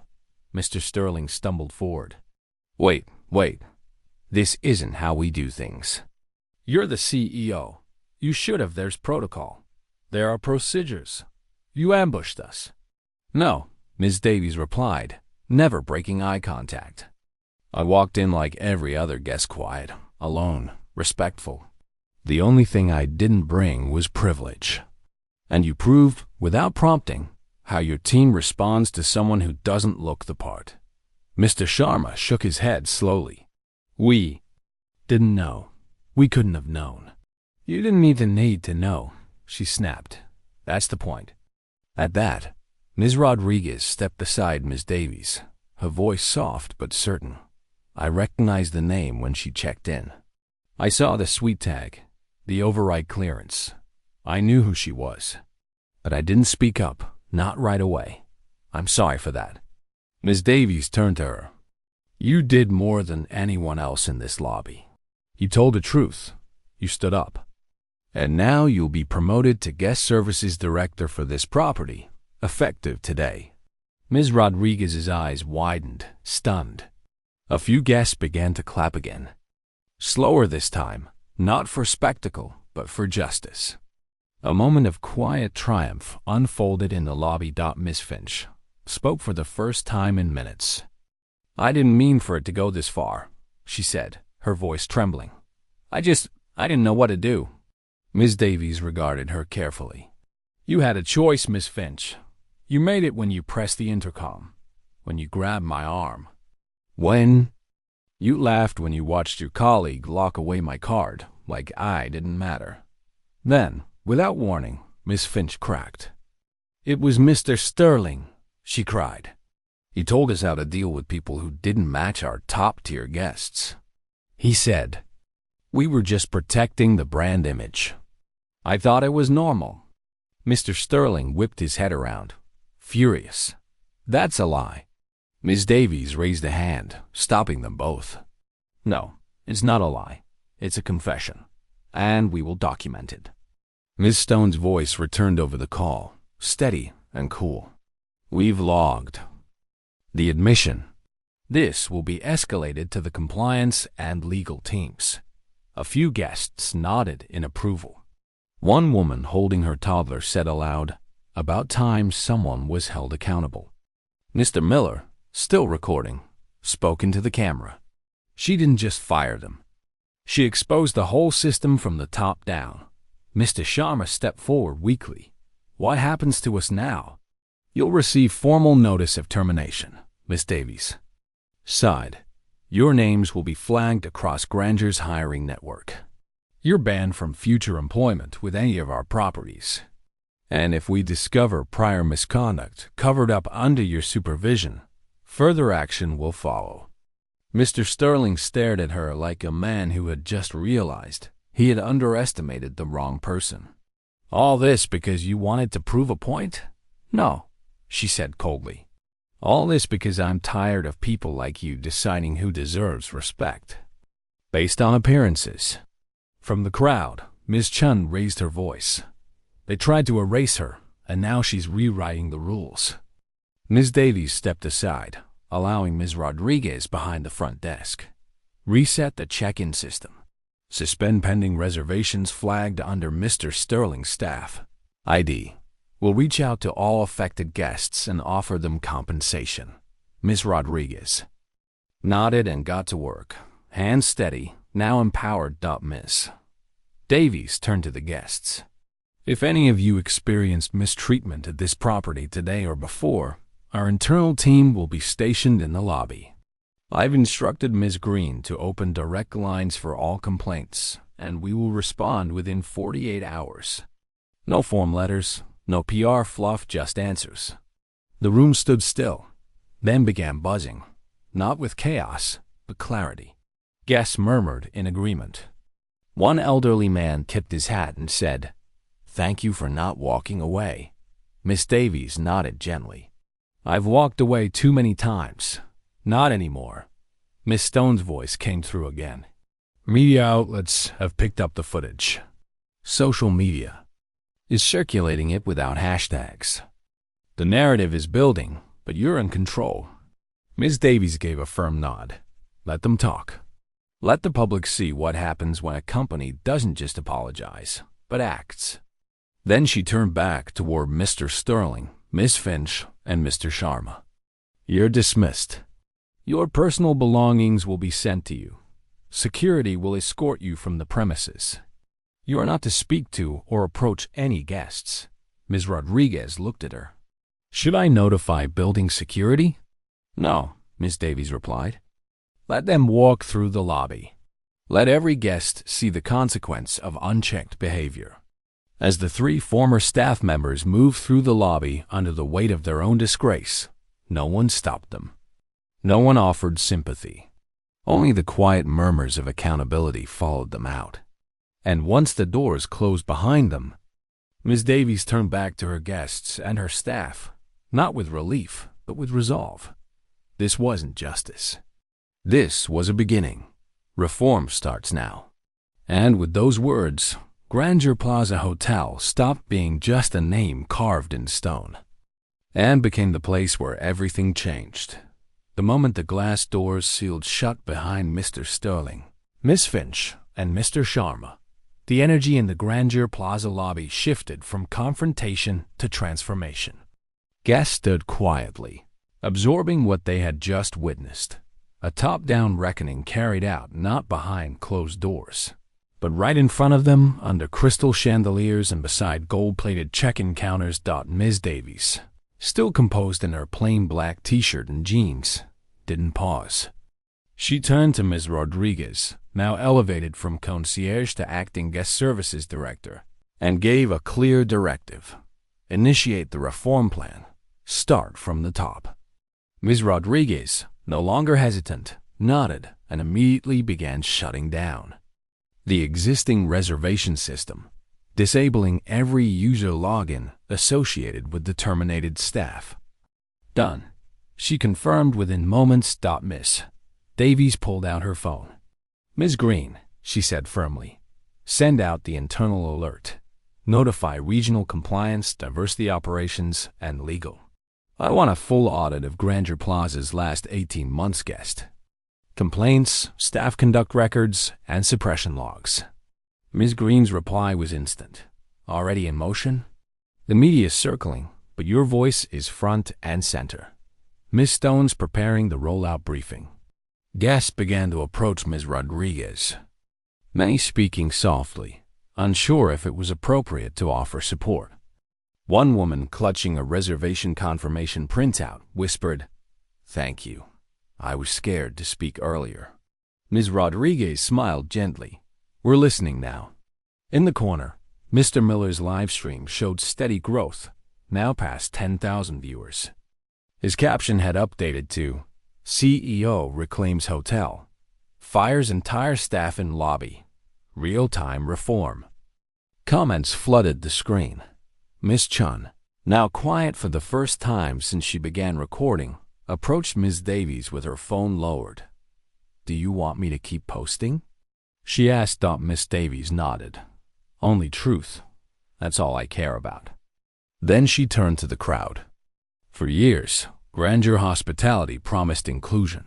Mr. Sterling stumbled forward. Wait. This isn't how we do things. You're the CEO. You should have. There's protocol. There are procedures. You ambushed us." "No," Ms. Davies replied, never breaking eye contact. "I walked in like every other guest, quiet, alone, respectful. The only thing I didn't bring was privilege. And you proved, without prompting, how your team responds to someone who doesn't look the part." Mr. Sharma shook his head slowly. "We didn't know. We couldn't have known." "You didn't even need to know," she snapped. "That's the point." At that, Ms. Rodriguez stepped beside Ms. Davies, her voice soft but certain. I recognized the name when she checked in. I saw the suite tag, the override clearance. I knew who she was. But I didn't speak up, not right away. I'm sorry for that. Ms. Davies turned to her. "You did more than anyone else in this lobby. You told the truth. You stood up. And now you'll be promoted to guest services director for this property, effective today." Ms. Rodriguez's eyes widened, stunned. A few guests began to clap again. Slower this time, not for spectacle, but for justice. A moment of quiet triumph unfolded in the lobby. Miss Finch spoke for the first time in minutes. "I didn't mean for it to go this far," she said, her voice trembling. I didn't know what to do." Ms. Davies regarded her carefully. "You had a choice, Miss Finch. You made it when you pressed the intercom, when you grabbed my arm. When you laughed when you watched your colleague lock away my card, like I didn't matter. Then, without warning, Miss Finch cracked. "It was Mr. Sterling," she cried. "He told us how to deal with people who didn't match our top-tier guests. He said we were just protecting the brand image. I thought it was normal." Mr. Sterling whipped his head around, furious. "That's a lie." Miss Davies raised a hand, stopping them both. No, it's not a lie. It's a confession, and we will document it. Miss Stone's voice returned over the call, steady and cool. We've logged the admission. This will be escalated to the compliance and legal teams. A few guests nodded in approval. One woman holding her toddler said aloud, "About time someone was held accountable." Mr. Miller, still recording, spoke into the camera. She didn't just fire them. She exposed the whole system from the top down. Mr. Sharma stepped forward weakly. "What happens to us now?" "You'll receive formal notice of termination, Miss Davies." Sighed. "Your names will be flagged across Granger's hiring network. You're banned from future employment with any of our properties. And if we discover prior misconduct covered up under your supervision, further action will follow." Mr. Sterling stared at her like a man who had just realized he had underestimated the wrong person. "All this because you wanted to prove a point?" "No," she said coldly. "All this because I'm tired of people like you deciding who deserves respect based on appearances." From the crowd, Ms. Chun raised her voice. "They tried to erase her, and now she's rewriting the rules." Ms. Davies stepped aside, allowing Ms. Rodriguez behind the front desk. "Reset the check-in system. Suspend pending reservations flagged under Mr. Sterling's staff. ID. We'll reach out to all affected guests and offer them compensation." Ms. Rodriguez nodded and got to work. Hands steady, now empowered. Ms. Davies turned to the guests. "If any of you experienced mistreatment at this property today or before, our internal team will be stationed in the lobby. I've instructed Ms. Green to open direct lines for all complaints, and we will respond within 48 hours. No form letters, no PR fluff, just answers." The room stood still, then began buzzing, not with chaos, but clarity. Guests murmured in agreement. One elderly man tipped his hat and said, "Thank you for not walking away." Miss Davies nodded gently. "I've walked away too many times. Not anymore." Miss Stone's voice came through again. "Media outlets have picked up the footage. Social media is circulating it without hashtags. The narrative is building, but you're in control." Miss Davies gave a firm nod. "Let them talk. Let the public see what happens when a company doesn't just apologize, but acts." Then she turned back toward Mr. Sterling, Miss Finch, and Mr. Sharma. "You're dismissed. Your personal belongings will be sent to you. Security will escort you from the premises. You are not to speak to or approach any guests." Ms. Rodriguez looked at her. "Should I notify building security?" "No," Miss Davies replied. "Let them walk through the lobby. Let every guest see the consequence of unchecked behavior." As the three former staff members moved through the lobby under the weight of their own disgrace, no one stopped them. No one offered sympathy. Only the quiet murmurs of accountability followed them out. And once the doors closed behind them, Miss Davies turned back to her guests and her staff, not with relief, but with resolve. This wasn't justice. This was a beginning. Reform starts now. And with those words, Grandeur Plaza Hotel stopped being just a name carved in stone and became the place where everything changed. The moment the glass doors sealed shut behind Mr. Sterling, Miss Finch, and Mr. Sharma, the energy in the Grandeur Plaza lobby shifted from confrontation to transformation. Guests stood quietly, absorbing what they had just witnessed. A top-down reckoning carried out not behind closed doors, but right in front of them under crystal chandeliers and beside gold-plated check-in counters. Ms. Davies, still composed in her plain black t-shirt and jeans, didn't pause. She turned to Ms. Rodriguez, now elevated from concierge to acting guest services director, and gave a clear directive. Initiate the reform plan. Start from the top. Ms. Rodriguez, no longer hesitant, nodded and immediately began shutting down the existing reservation system, disabling every user login associated with the terminated staff. Done. She confirmed within moments. Miss Davies pulled out her phone. "Ms. Green," she said firmly, "send out the internal alert. Notify regional compliance, diversity operations, and legal. I want a full audit of Grandeur Plaza's last 18 months guest. Complaints, staff conduct records, and suppression logs." Ms. Green's reply was instant. "Already in motion? The media is circling, but your voice is front and center. Ms. Stone's preparing the rollout briefing." Guests began to approach Ms. Rodriguez, many speaking softly, unsure if it was appropriate to offer support. One woman, clutching a reservation confirmation printout, whispered, "Thank you. I was scared to speak earlier." Ms. Rodriguez smiled gently. "We're listening now." In the corner, Mr. Miller's live stream showed steady growth, now past 10,000 viewers. His caption had updated to, "CEO reclaims hotel. Fires entire staff in lobby. Real-time reform." Comments flooded the screen. Miss Chun, now quiet for the first time since she began recording, approached Ms. Davies with her phone lowered. "Do you want me to keep posting?" she asked. Miss Davies nodded. "Only truth. That's all I care about." Then she turned to the crowd. For years, Grandeur Hospitality promised inclusion.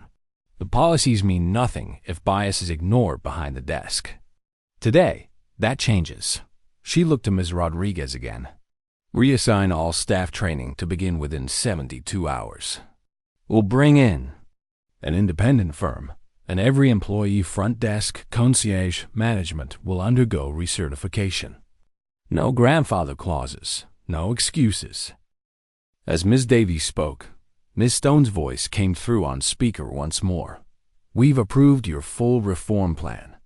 The policies mean nothing if bias is ignored behind the desk. Today, that changes. She looked to Ms. Rodriguez again. "Reassign all staff training to begin within 72 hours. We'll bring in an independent firm, and every employee, front desk, concierge, management will undergo recertification. No grandfather clauses, no excuses." As Ms. Davies spoke, Ms. Stone's voice came through on speaker once more. "We've approved your full reform plan.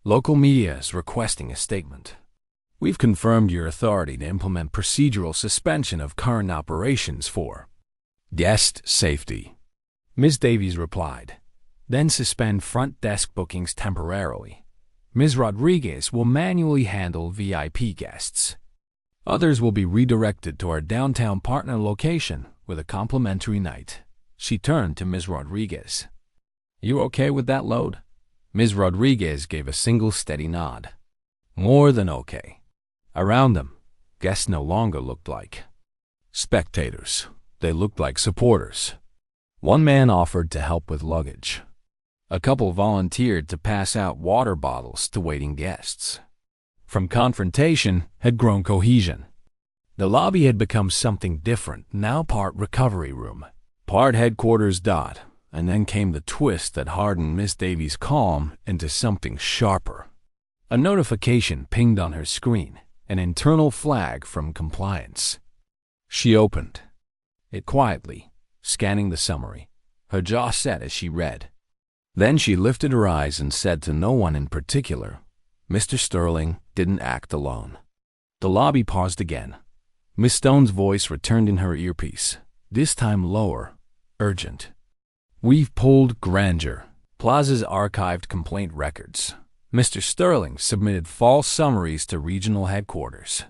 Local media is requesting a statement. We've confirmed your authority to implement procedural suspension of current operations for guest safety." Ms. Davies replied, "Then suspend front desk bookings temporarily. Ms. Rodriguez will manually handle VIP guests. Others will be redirected to our downtown partner location with a complimentary night." She turned to Ms. Rodriguez. "You okay with that load?" Ms. Rodriguez gave a single steady nod. More than okay. Around them, guests no longer looked like spectators. They looked like supporters. One man offered to help with luggage. A couple volunteered to pass out water bottles to waiting guests. From confrontation had grown cohesion. The lobby had become something different, now part recovery room, part headquarters. And then came the twist that hardened Miss Davies' calm into something sharper. A notification pinged on her screen, an internal flag from compliance. She opened it quietly, scanning the summary, her jaw set as she read. Then she lifted her eyes and said to no one in particular, "Mr. Sterling didn't act alone." The lobby paused again. Miss Stone's voice returned in her earpiece, this time lower, urgent. "We've pulled Grandeur Plaza's archived complaint records. Mr. Sterling submitted false summaries to regional headquarters.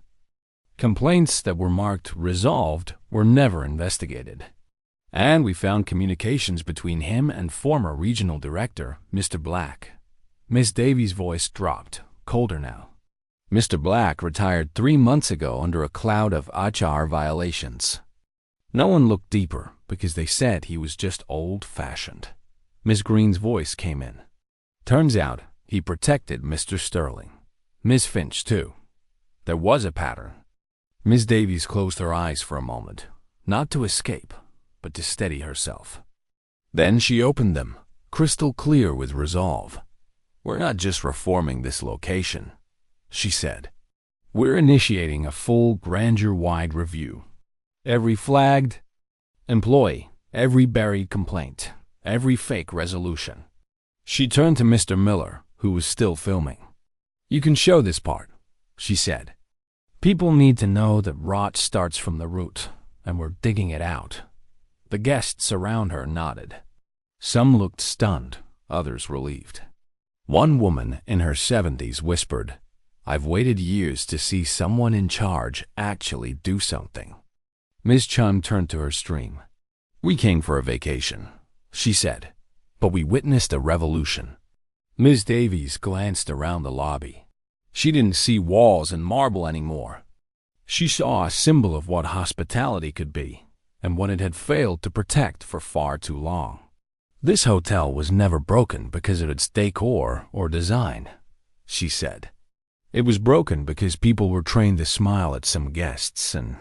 Complaints that were marked resolved were never investigated. And we found communications between him and former regional director, Mr. Black." Miss Davies' voice dropped, colder now. "Mr. Black retired 3 months ago under a cloud of HR violations. No one looked deeper because they said he was just old-fashioned." Ms. Green's voice came in. "Turns out he protected Mr. Sterling. Ms. Finch, too. There was a pattern." Ms. Davies closed her eyes for a moment, not to escape, but to steady herself. Then she opened them, crystal clear with resolve. "We're not just reforming this location," she said. "We're initiating a full Grandeur-wide review. Every flagged employee, every buried complaint, every fake resolution." She turned to Mr. Miller, who was still filming. "You can show this part," she said. "People need to know that rot starts from the root, and we're digging it out." The guests around her nodded. Some looked stunned, others relieved. One woman in her 70s whispered, "I've waited years to see someone in charge actually do something." Ms. Chun turned to her stream. "We came for a vacation," she said, "but we witnessed a revolution." Miss Davies glanced around the lobby. She didn't see walls and marble anymore. She saw a symbol of what hospitality could be and what it had failed to protect for far too long. "This hotel was never broken because of its decor or design," she said. "It was broken because people were trained to smile at some guests and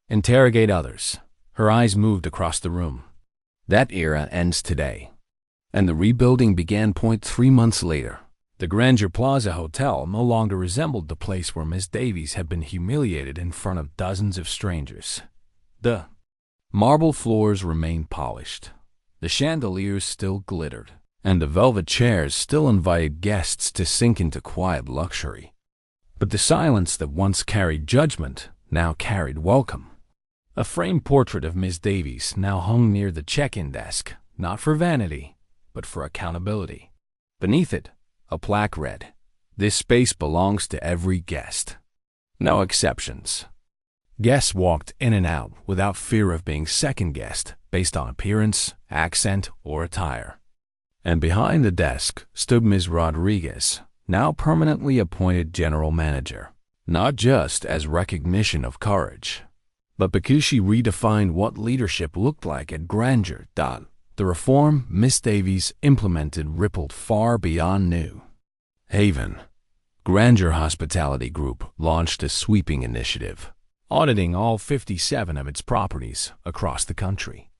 interrogate others." Her eyes moved across the room. "That era ends today, and the rebuilding began 3 months later." The Grandeur Plaza Hotel no longer resembled the place where Miss Davies had been humiliated in front of dozens of strangers. The marble floors remained polished, the chandeliers still glittered, and the velvet chairs still invited guests to sink into quiet luxury. But the silence that once carried judgment now carried welcome. A framed portrait of Miss Davies now hung near the check-in desk, not for vanity, but for accountability. Beneath it, a plaque read, "This space belongs to every guest. No exceptions." Guests walked in and out without fear of being second-guessed based on appearance, accent, or attire. And behind the desk stood Ms. Rodriguez, now permanently appointed general manager, not just as recognition of courage, but because she redefined what leadership looked like at Grandeur. The reform Miss Davies implemented rippled far beyond New Haven. Grandeur Hospitality Group launched a sweeping initiative, auditing all 57 of its properties across the country.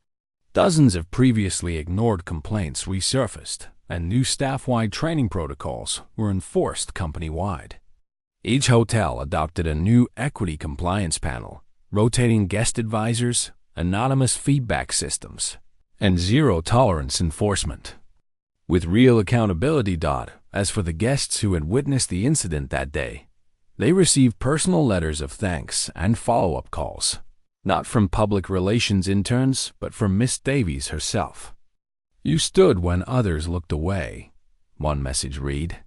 Dozens of previously ignored complaints resurfaced, and new staff-wide training protocols were enforced company-wide. Each hotel adopted a new equity compliance panel, rotating guest advisors, anonymous feedback systems, and zero-tolerance enforcement. With real accountability. As for the guests who had witnessed the incident that day, they received personal letters of thanks and follow-up calls, not from public relations interns, but from Miss Davies herself. "You stood when others looked away," one message read.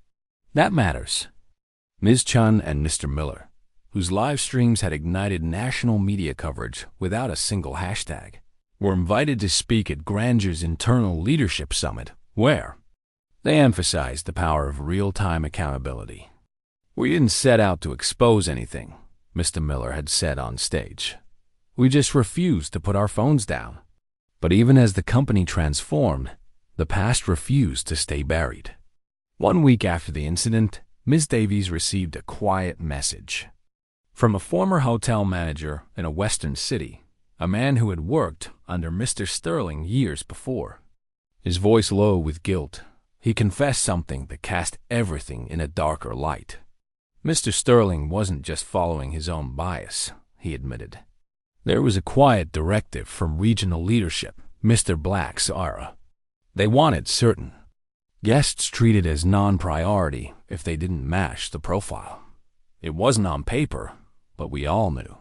"That matters." Ms. Chun and Mr. Miller, whose live streams had ignited national media coverage without a single hashtag, were invited to speak at Grandeur's internal leadership summit, where they emphasized the power of real-time accountability. "We didn't set out to expose anything," Mr. Miller had said on stage. "We just refused to put our phones down." But even as the company transformed, the past refused to stay buried. 1 week after the incident, Ms. Davies received a quiet message from a former hotel manager in a western city, a man who had worked under Mr. Sterling years before. His voice low with guilt, he confessed something that cast everything in a darker light. Mr. Sterling wasn't just following his own bias, he admitted. There was a quiet directive from regional leadership, Mr. Black's era. They wanted certain guests treated as non-priority if they didn't match the profile. It wasn't on paper, but we all knew.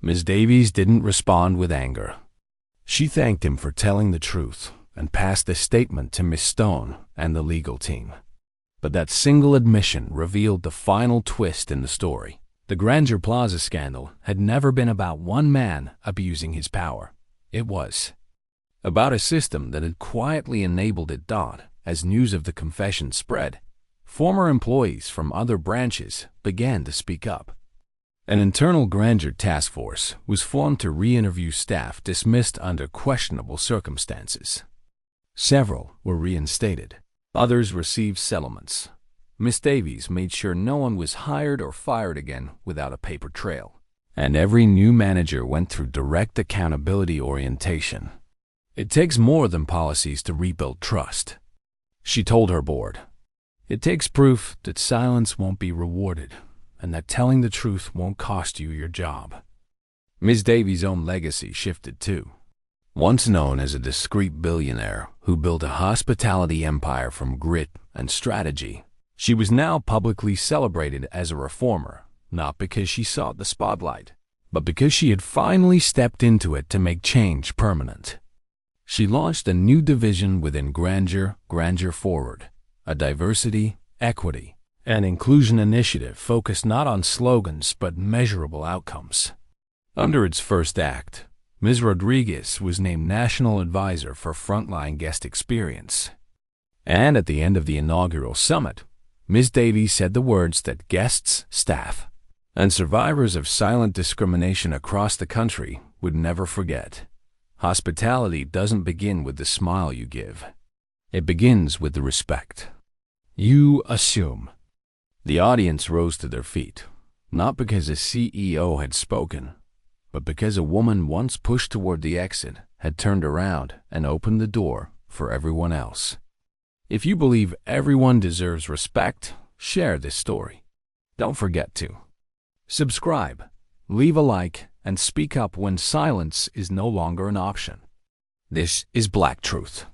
Ms. Davies didn't respond with anger. She thanked him for telling the truth and passed the statement to Miss Stone and the legal team. But that single admission revealed the final twist in the story. The Grandeur Plaza scandal had never been about one man abusing his power. It was about a system that had quietly enabled it. As news of the confession spread, former employees from other branches began to speak up. An internal Grandeur task force was formed to re-interview staff dismissed under questionable circumstances. Several were reinstated. Others received settlements. Miss Davies made sure no one was hired or fired again without a paper trail. And every new manager went through direct accountability orientation. It takes more than policies to rebuild trust, she told her board. It takes proof that silence won't be rewarded and that telling the truth won't cost you your job. Ms. Davies' own legacy shifted too. Once known as a discreet billionaire who built a hospitality empire from grit and strategy, she was now publicly celebrated as a reformer, not because she sought the spotlight, but because she had finally stepped into it to make change permanent. She launched a new division within Grandeur, Grandeur Forward, a diversity, equity, and inclusion initiative focused not on slogans but measurable outcomes. Under its first act, Ms. Rodriguez was named National Advisor for Frontline Guest Experience. And at the end of the inaugural summit, Ms. Davies said the words that guests, staff, and survivors of silent discrimination across the country would never forget. Hospitality doesn't begin with the smile you give. It begins with the respect you assume. The audience rose to their feet, not because a CEO had spoken, but because a woman once pushed toward the exit had turned around and opened the door for everyone else. If you believe everyone deserves respect, share this story. Don't forget to subscribe, leave a like, and speak up when silence is no longer an option. This is Black Truth.